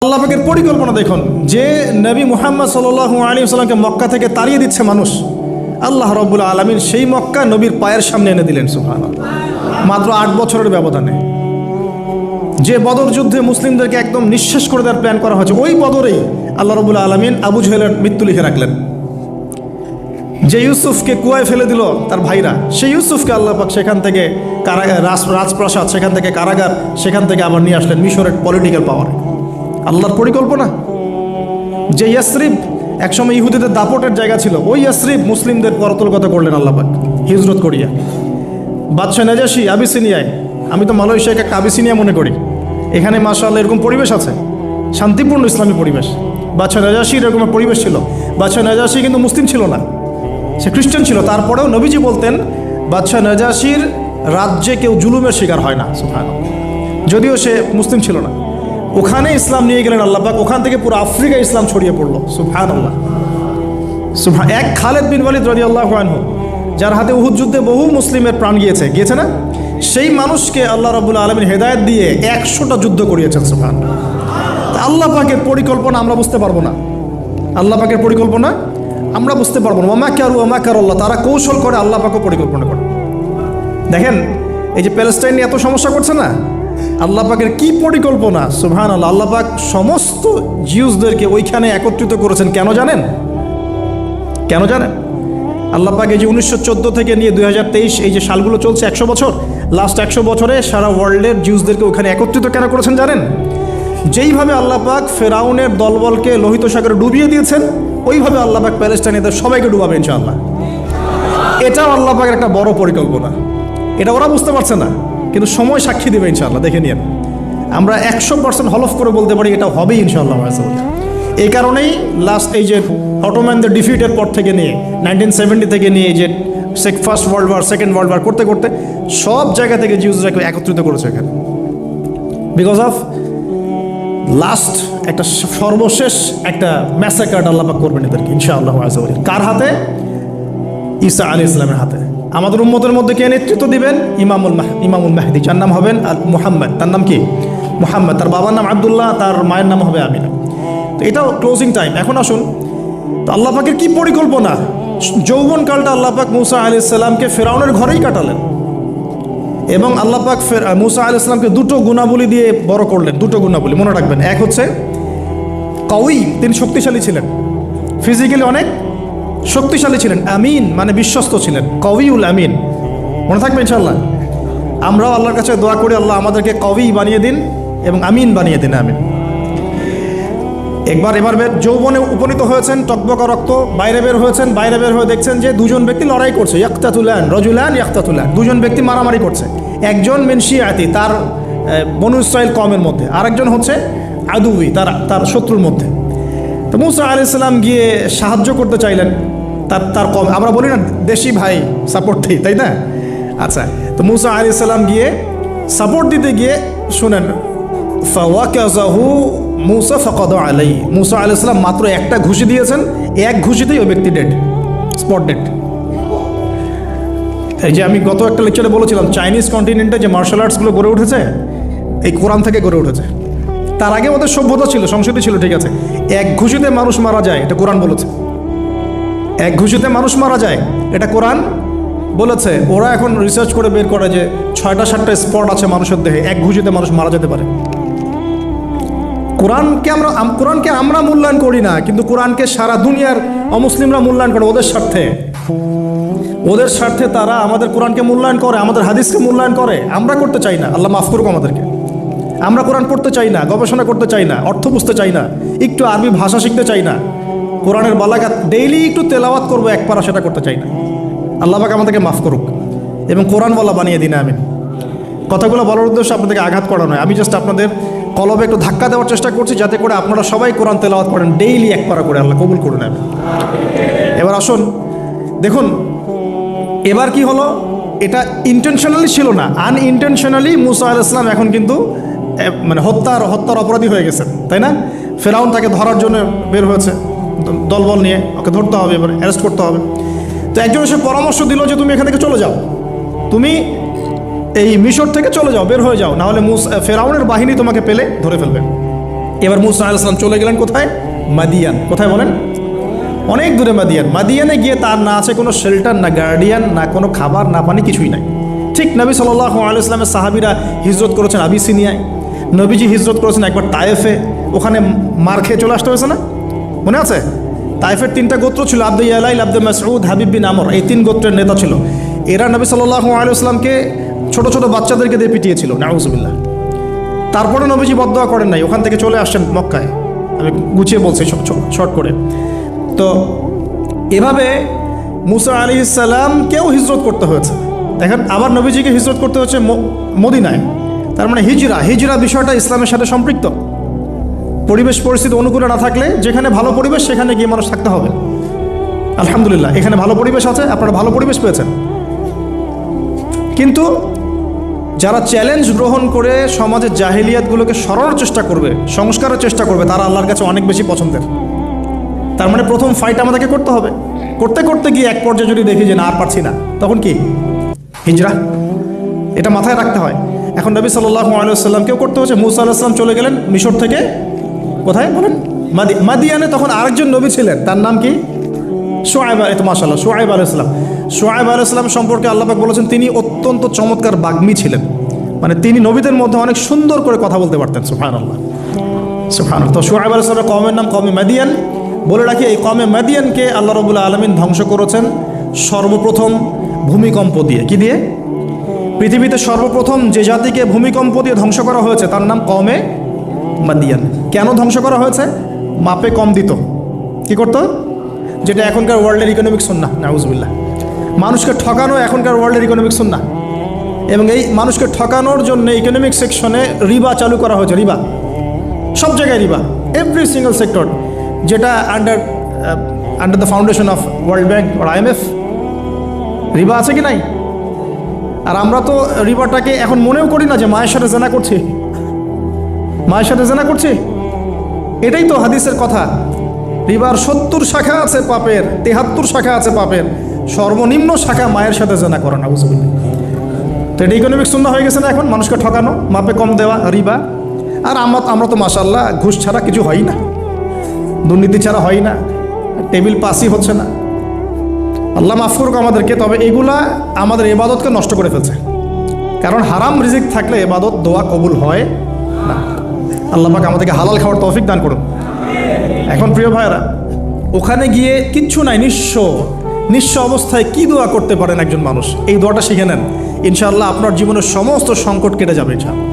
আল্লাহ পাকের পরিকল্পনা দেখুন, যে নবী মুহাম্মদ সাল্লাল্লাহু আলাইহি ওয়াসাল্লামকে মক্কা থেকে তাড়িয়ে দিচ্ছে মানুষ, আল্লাহ রাব্বুল আলামিন সেই মক্কা নবীর পায়ের সামনে এনে দিলেন। সুবহানাল্লাহ। মাত্র 8 বছরের ব্যবধানে যে বদর যুদ্ধে মুসলিমদেরকে একদম নিঃশেষ করে দেওয়ার প্ল্যান করা হয়েছে, ওই বদরেই আল্লাহ রাব্বুল আলামিন আবু জেহেলের মৃত্যু লিখে রাখলেন। যে ইউসুফকে কুয়ায় ফেলে দিল তার ভাইরা, সেই ইউসুফকে আল্লাহ পাক সেখান থেকে রাজপ্রাসাদ, সেখান থেকে কারাগার, সেখান থেকে আবার নিয়ে আসলেন মিশরের পলিটিক্যাল পাওয়ার। আল্লাহর পরিকল্পনা। যে ইয়াসরিব একসময় ইহুদিদের দাপটের জায়গা ছিল, ওই ইয়াসরিব মুসলিমদের করতলগত করলেন আল্লাহ পাক হিজরত করিয়া। বাদশাহ নাজাশী আবিসিনিয়ায়, আমি তো মালয়েশিয়াকে আবিসিনিয়া মনে করি, এখানে মাশাআল্লাহ এরকম পরিবেশ আছে, শান্তিপূর্ণ ইসলামী পরিবেশ। বাদশাহ নাজাশীর এরকম পরিবেশ ছিল। বাদশাহ নাজাশী কিন্তু মুসলিম ছিল না, সে খ্রিস্টান ছিল। তারপরেও নবীজি বলতেন বাদশাহ নাজাশীর রাজ্যে কেউ জুলুমের শিকার হয় না। সুবহানাল্লাহ। যদিও সে মুসলিম ছিল না, ওখানে ইসলাম নিয়ে গেলেন আল্লাহ পাক, ওখান থেকে পুরো আফ্রিকা ইসলাম ছড়িয়ে পড়লো। সুবহানাল্লাহ। এক খালেদ বিন ওয়ালিদ রাদিয়াল্লাহু আনহু, যার হাতে উহুদ যুদ্ধে বহু মুসলিমের প্রাণ গিয়েছে না, সেই মানুষকে আল্লাহ রাব্বুল আলামিন হেদায়েত দিয়ে 100টা যুদ্ধ করিয়েছেন। সুবহানাল্লাহ। আল্লাহ পাকের পরিকল্পনা আমরা বুঝতে পারবো না, আল্লাহ পাকের পরিকল্পনা আমরা বুঝতে পারবো না। ওয়া মাকারুল্লাহ, তারা কৌশল করে, আল্লাহ পাকও পরিকল্পনা করে। দেখেন এই যে প্যালেস্টাইন নিয়ে এত সমস্যা করছে না, আল্লাহ পাকের কি পরিকল্পনা। সুবহানাল্লাহ। আল্লাহ পাক সমস্ত জিউসদেরকে ওইখানে একত্রিত করেছেন। কেন জানেন? আল্লাহ পাক এই যে 1914 থেকে নিয়ে 2023 এই যে সালগুলো চলছে, 100 বছর, লাস্ট 100 বছরে সারা ওয়ার্ল্ডের জিউসদেরকে ওখানে একত্রিত কেন করেছেন জানেন? যেইভাবে আল্লাহ পাক ফেরাউনের দলবলকে লোহিত সাগরে ডুবিয়ে দিয়েছেন, ওইভাবে আল্লাহ পাক প্যালেস্টাইনিদের সবাইকে ডুবাবে ইনশাআল্লাহ। এটাও আল্লাহ পাকের একটা বড় পরিকল্পনা। এটা ওরা বুঝতে পারছে না, কিন্তু সময় সাক্ষী দেবে ইনশাআল্লাহ। দেখে নিন, আমরা 100% হলফ করে বলতে পারি এটা হবেই ইনশাআল্লাহ। এই কারণেই লাস্ট এই যে অটোম্যানদের ডিফিটের পর থেকে নিয়ে 1970 থেকে নিয়ে যে first world war, second world war করতে করতে সব জায়গা থেকে জিউসরাকে একত্রিত করেছে এখানে, বিকজ অফ লাস্ট একটা সর্বশেষ একটা ম্যাসাকার আল্লাহ পাক করবেন এদেরকে ইনশাআল্লাহ। কার হাতে? ঈসা আলাইহিস সালামের হাতে। আমাদের উম্মতের মধ্যে কে নেতৃত্ব দিবেন? ইমামুল মাহদি, যার নাম হবেন মুহাম্মদ। তার নাম কি? মুহাম্মদ। তার বাবার নাম আব্দুল্লাহ, তার মায়ের নাম হবে আমিনা। তো এটাও ক্লোজিং টাইম। এখন আসুন তো আল্লাহ পাকের কি পরিকল্পনা। যৌবনকালটা আল্লাহ পাক মুসা আলাইহিস সালামকে ফেরাউনের ঘরেই কাটালেন, এবং আল্লাহ পাক মুসা আলাইহিস সালামকে দুটো গুণাবলী দিয়ে বড় করলেন। দুটো গুণাবলী মনে রাখবেন। এক হচ্ছে কওয়ি, তিনি শক্তিশালী ছিলেন, ফিজিক্যালি অনেক শক্তিশালী ছিলেন। আমিন মানে বিশ্বস্ত ছিলেন, কওয়িউল আমিন। মনে থাকবে ইনশাআল্লাহ। আমরাও আল্লাহর কাছে দোয়া করি, আল্লাহ আমাদেরকে কওয়ি বানিয়ে দিন এবং আমিন বানিয়ে দিন। আমিন। এবার যৌবনে উপনীত হয়েছেন, টকবকা রক্ত, বাইরে বের হয়েছেন। বাইরে বের হয়ে দেখছেন যে দুজন ব্যক্তি লড়াই করছে, রজুলান ইয়াকতাতুলান, দুজন ব্যক্তি মারামারি করছে। একজন মিন শিয়াতি, তার বনু ইসরাইল কওমের মধ্যে, আরেকজন হচ্ছে আদুই, তার শত্রুর মধ্যে। তো মুসা আলাইহিস সালাম গিয়ে সাহায্য করতে চাইলেন তার কম। আমরা বলি না দেশি ভাই সাপোর্ট দিই, তাই না? আচ্ছা, তো মুসা আলাইহিস সালাম গিয়ে সাপোর্ট দিতে গিয়ে শুনেন, ফাওয়াকাযাহু মুসা ফাকাদা আলাইহি, মুসা আলাইহিস সালাম মাত্র একটা ঘুষি দিয়েছেন, এক ঘুষিতেই ওই ব্যক্তি ডেড, স্পট ডেড। এই যে আমি গত একটা লেকচারে বলেছিলাম, চাইনিজ কন্টিনেন্টে যে মার্শাল আর্টসগুলো গড়ে উঠেছে এই কোরআন থেকে গড়ে উঠেছে। তার আগে ওদের সভ্যতা ছিল, সংস্কৃতি ছিল, ঠিক আছে। এক ঘুষিতে মানুষ মারা যায়, এটা কোরআন বলেছে। এক ঘুষিতে মানুষ মারা যায়, এটা কোরআন বলেছে। ওরা এখন রিসার্চ করে বের করে যে 6টা-7টা স্পট আছে মানুষের দেহে, এক ঘুষিতে মানুষ মারা যেতে পারে। কোরআনকে আমরা মূল্যায়ন করি না, কিন্তু কোরআনকে সারা দুনিয়ার অমুসলিমরা মূল্যায়ন করে ওদের স্বার্থে তারা আমাদের কোরআনকে মূল্যায়ন করে, আমাদের হাদিসকে মূল্যায়ন করে। আমরা করতে চাই না, আল্লাহ মাফ করুক আমাদেরকে। আমরা কোরআন পড়তে চাই না, গবেষণা করতে চাই না, অর্থ বুঝতে চাই না, একটু আরবি ভাষা শিখতে চাই না, কোরআনের বালাগাত ডেইলি একটু তেলাওয়াত করবো এক পারা, সেটা করতে চাই না। আল্লাহ পাক আমাদেরকে মাফ করুক এবং কোরআন বলা বানিয়ে দিন। আমি কথাগুলো বলার উদ্দেশ্য আপনাদেরকে আঘাত করা নয়, আমি জাস্ট আপনাদের কলবে একটু ধাক্কা দেওয়ার চেষ্টা করছি, যাতে করে আপনারা সবাই কোরআন তেলাওয়াত করেন ডেইলি এক পারা করে। আল্লাহ কবুল করে নেবেন। এবার আসুন দেখুন, এবার কি হলো, এটা ইন্টেনশনালি ছিল না, আনইনটেনশনালি মুসা আলাইহিস সালাম এখন কিন্তু মানে হত্যার অপরাধী হয়ে গেছেন, তাই না? ফেরাউন তাকে ধরার জন্য বের হয়েছে দলবল নিয়ে, ওকে ধরতে হবে, এবার অ্যারেস্ট করতে হবে। তো একজন এসে পরামর্শ দিল যে তুমি এখান থেকে চলে যাও, তুমি এই মিশর থেকে চলে যাও, বের হয়ে যাও, নাহলে ফেরাউনের বাহিনী তোমাকে পেলে ধরে ফেলবে। এবার মুসা আলাইহিস সালাম চলে গেলেন কোথায়? মাদিয়ান। কোথায় বলেন? অনেক দূরে মাদিয়ান। মাদিয়ানে গিয়ে তার না আছে কোনো শেল্টার, না গার্ডিয়ান, না কোনো খাবার, না পানি, কিছুই নাই। ঠিক নবী সাল্লাল্লাহু আলাইহি ওয়াসাল্লামের সাহাবীরা হিজরত করেছেন আবিসিনিয়ায়, নবীজি হিজরত করেছেন একবার তায়েফে, ওখানে মার খেয়ে চলে আসতে হয়েছে না? মনে আছে? তায়েফের 3টা গোত্র ছিল, আব্দু ইয়ালাইল, আব্দু মাসউদ, হাবিব বিন আমর, এই 3 গোত্রের নেতা ছিল। এরা নবী সাল্লাল্লাহু আলাইহি ওয়াসাল্লামকে ছোট ছোট বাচ্চাদেরকে দিয়ে পিটিয়েছিল, নাউজুবিল্লাহ। তারপরে নবীজি বদদোয়া করেন নাই, ওখান থেকে চলে আসছেন মক্কায়। আমি গুছিয়ে বলছি শর্ট করে। তো এভাবে মুসা আলাইহিস সালামকেও হিজরত করতে হয়েছে। দেখেন, আবার নবীজিকে হিজরত করতে হচ্ছে মদিনায়। তার মানে হিজরা বিষয়টা ইসলামের সাথে সম্পৃক্ত। পরিবেশ পরিস্থিতি অনুকূলে না থাকলে, যেখানে ভালো পরিবেশ সেখানে গিয়ে মানুষ থাকতে হবে। আলহামদুলিল্লাহ, এখানে ভালো পরিবেশ আছে, আপনারা ভালো পরিবেশ পেয়েছেন। কিন্তু যারা চ্যালেঞ্জ গ্রহণ করে সমাজের জাহিলিয়াতগুলোকে সরানোর চেষ্টা করবে, সংস্কারের চেষ্টা করবে, তারা আল্লাহর কাছে অনেক বেশি পছন্দের। তার মানে প্রথম ফাইট আমাদেরকে করতে হবে। করতে করতে গিয়ে এক পর্যায়ে যদি দেখি যে না আর পারছি না, তখন কি? হিজরা। এটা মাথায় রাখতে হয়। এখন নবী সাল্লাল্লাহু আলাইহি ওয়াসাল্লামকেও করতে হচ্ছে। মুসা আলাইহিস সালাম চলে গেলেন মিশর থেকে কোথায় বলেন? মাদিয়ানে। তখন আরেকজন নবী ছিলেন, তার নাম কি? শুআয়ব। মাশাআল্লাহ, শুআয়ব আলাইহিস সালাম। শুআয়ব আলাইহিস সালাম সম্পর্কে আল্লাহ পাক বলেছেন তিনি অত্যন্ত চমৎকার বাগ্মী ছিলেন। মানে তিনি নবীদের মধ্যে অনেক সুন্দর করে কথা বলতে পারতেন। সুবহানাল্লাহ, সুবহানাল্লাহ। তো শুআয়ব আলাইহিস সালামের কওমের নাম কওমে মাদিয়ান। বলে রাখি, এই কওমে মাদিয়ানকে আল্লাহ রাব্বুল আলামিন ধ্বংস করেছেন সর্বপ্রথম ভূমিকম্প দিয়ে। কি দিয়ে? পৃথিবীতে সর্বপ্রথম যে জাতিকে ভূমিকম্প দিয়ে ধ্বংস করা হয়েছে তার নাম কওমে মাদিয়ান। কেন ধ্বংস করা হয়েছে? মাপে কম দিত। কি করতো? যেটা এখনকার ওয়ার্ল্ডের ইকোনমিক সুন্নাহ, নাউজুবিল্লাহ। মানুষকে ঠকানো এখনকার ওয়ার্ল্ডের ইকোনমিক সুন্নাহ। এবং এই মানুষকে ঠকানোর জন্য ইকোনমিক সেকশনে রিবা চালু করা হয়েছে। রিবা, সব জায়গায় রিবা, এভরি সিঙ্গল সেক্টর, যেটা under the foundation of World Bank আর IMF। রিবা আছে কি নাই? আর আমরা তো রিবাটাকে এখন মনেও করি না যে মায়ের সাথে জেনা করছি, মায়ের সাথে জেনা করছি। এটাই তো হাদিসের কথা। রিবার 70 শাখা আছে পাপের, 73 শাখা আছে পাপের, সর্বনিম্ন শাখা মায়ের সাথে জেনা করা, নাউজুবিল্লাহ। তো এটা ইকোনমিক সুন্নাহ হয়ে গেছে না এখন? মানুষকে ঠকানো, মাপে কম দেওয়া, রিবা। আর আমরা তো মাশাআল্লাহ ঘুষ ছাড়া কিছু হয় না, দুর্নীতি ছাড়া হয় না, টেবিল পাসই হচ্ছে না। আল্লাহ মাফ করুক আমাদেরকে। তবে এগুলা আমাদের ইবাদতকে নষ্ট করে ফেলছে। কারণ হারাম রিজিক থাকলে ইবাদত, দোয়া কবুল হয় না। আল্লাহ পাক আমাদেরকে হালাল খাওয়ার তৌফিক দান করুন। এখন প্রিয় ভাইরা, ওখানে গিয়ে কিচ্ছু নাই, নিঃস্ব অবস্থায় কি দোয়া করতে পারেন একজন মানুষ? এই দোয়াটা শিখে নেন, ইনশাআল্লাহ আপনার জীবনের সমস্ত সংকট কেটে যাবে ইনশাআল্লাহ।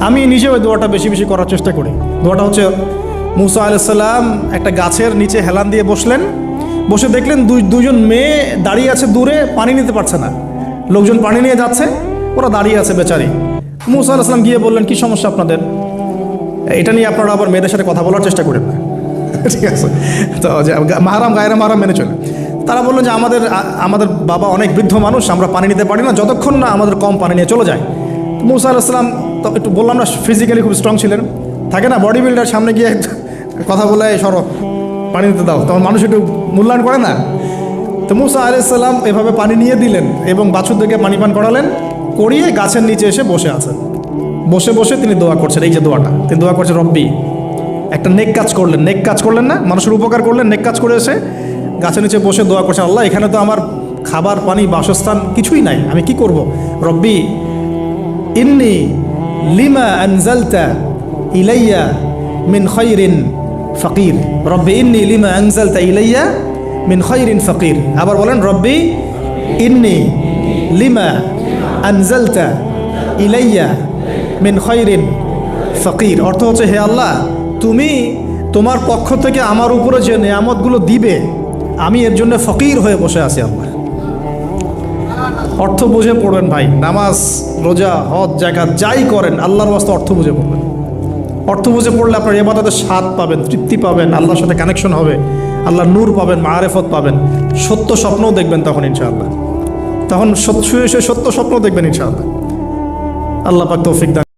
আমি নিজেও ওই দোয়াটা বেশি বেশি করার চেষ্টা করি। দোয়াটা হচ্ছে, মুসা আলাইহিস সালাম একটা গাছের নিচে হেলান দিয়ে বসলেন, বসে দেখলেন দুজন মেয়ে দাঁড়িয়ে আছে দূরে, পানি নিতে পারছে না। লোকজন পানি নিয়ে যাচ্ছে, ওরা দাঁড়িয়ে আছে বেচারি। মুসা আলাইহিস সালাম গিয়ে বললেন, কি সমস্যা আপনাদের? এটা নিয়ে আপনারা আবার মেয়েদের সাথে কথা বলার চেষ্টা করেন না, ঠিক আছে? তো মাহারাম গায়রা মাহারাম মেনে চলে। তারা বললেন যে আমাদের বাবা অনেক বৃদ্ধ মানুষ, আমরা পানি নিতে পারি না যতক্ষণ না আমাদের কম পানি নিয়ে চলে যায়। মুসা আলাইহিস সালাম তো একটু বললাম না, ফিজিক্যালি খুব স্ট্রং ছিলেন। থাকে না বডি বিল্ডার, সামনে গিয়ে কথা বলে সরো পানি নিতে দাও, তখন মানুষ একটু মূল্যায়ন করে না। তো মুসা আলাইহিস সালাম এভাবে পানি নিয়ে দিলেন এবং বাছুরদেরকে পানি পান করালেন, করিয়ে গাছের নিচে এসে বসে আছেন। বসে বসে তিনি দোয়া করছেন। এই যে দোয়াটা তিনি দোয়া করছেন, রব্বি, একটা নেক কাজ করলেন না, মানুষের উপকার করলেন, নেক কাজ করে এসে গাছের নিচে বসে দোয়া করছেন, আল্লাহ এখানে তো আমার খাবার পানি বাসস্থান কিছুই নাই, আমি কি করব? রব্বি ইন্নি লিমা আনজালতা ইলাইয়া মিন খায়রিন ফকির। রব্বি ইন্নি লিমা আনজালতা ইলাইয়া মিন খায়রিন ফকির। আবার বলেন, রব্বি ইন্নি লিমা আনজালতা ইলাইয়া মিন খায়রিন ফকির। অর্থ হচ্ছে, হে আল্লাহ, তুমি তোমার পক্ষ থেকে আমার উপরে যে নেয়ামতগুলো দিবে, আমি এর জন্য ফকির হয়ে বসে আছি আল্লাহ। অর্থ বুঝে পড়বেন ভাই, নামাজ রোজা হজ জাকাত যাই করেন আল্লাহর ওয়াস্তে অর্থ বুঝে পড়বেন। অর্থ বুঝে পড়লে আপনার ইবাদতের স্বাদ পাবেন, তৃপ্তি পাবেন, আল্লাহর সাথে কানেকশন হবে, আল্লাহর নূর পাবেন, মাআরিফত পাবেন, সত্য স্বপ্নও দেখবেন তখন ইনশাআল্লাহ। তখন শুয়ে শুয়ে সত্য স্বপ্ন দেখবেন ইনশাআল্লাহ। আল্লাহ পাক তৌফিক দান।